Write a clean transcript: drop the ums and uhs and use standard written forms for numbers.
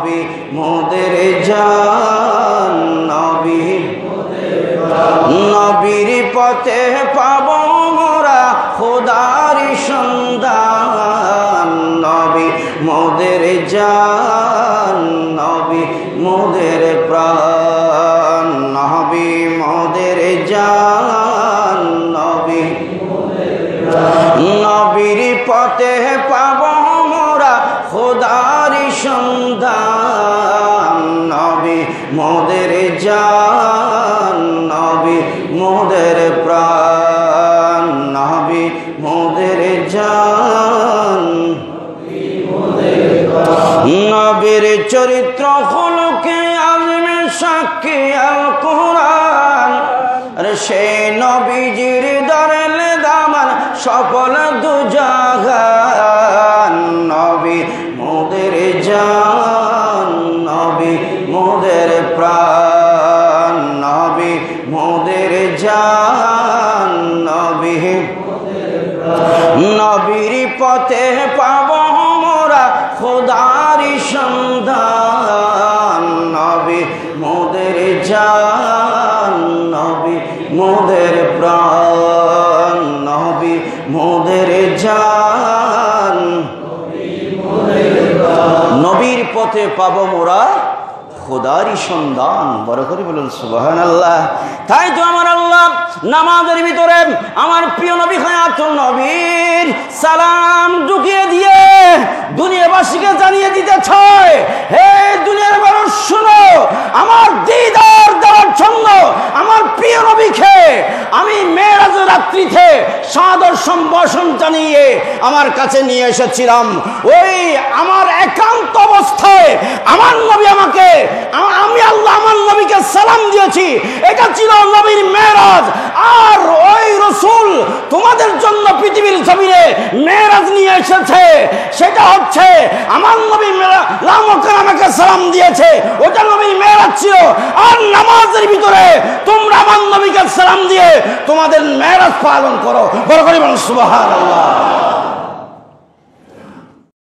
নবী মোদের জান নবী নবীর পথে পাব মোরা খোদার সন্ধান নবী মোদের জান নবী মোদের প্রাণ নবী মোদের জান নবী নবীর পথে পাব মোরা খোদার সন্ধান নবী মোদের জান নবী মোদের প্রাণ নবী মোদের জান নবীর চরিত্র হলকে আজমে সাক্ষী আল কোরআন আর সেই নবীজির দরলে দামান সফল দুজাহান নবী মোদের জান নবী মোদের প্রাণ নবী মোদের জান নবী নবীর পথে পাব মোরা খোদারি সন্ধান নবী মোদের জান নবী মোদের প্রাণ নবী মোদের জান নবীর পথে পাব মোরা খোদারি সন্ধান বড় করে বলুন সুবহানাল্লাহ। তাই তো আমার আল্লাহ নামাজের ভিতরে আমার প্রিয় নবী হায়াতুল নবীর সালাম ঢুকিয়ে দিয়ে দুনিয়াবাসীকে জানিয়ে দিতে চায়, হে দুনিয়ার মানুষ শুনো, আমার দিদার দেওয়ার জন্য আমার প্রিয় নবীকে আমি মেরাজের রাত্রিতে সাদর সম্ভাষণ জানিয়ে আমার কাছে নিয়ে এসেছিলাম। ওই আমার একান্ত অবস্থায় আমার নবী আমাকে, আমি আল্লাহ আমার নবীকে সালাম দিয়েছি, এটা ছিল নবীর মেরাজ। আর ওই রাসূল তোমাদের জন্য পৃথিবীর জমিনে মেরাজ নিয়ে এসেছে, সেটা হচ্ছে আমার নবী লামকান আমাকে সালাম দিয়েছে, ওটা নবীর মেরাজ ছিল। আর নামাজের ভিতরে তোমরা আমার নবীকে সালাম দিয়ে তোমাদের মেরাজ পালন করো। বড় করে বলুন সুবহানাল্লাহ।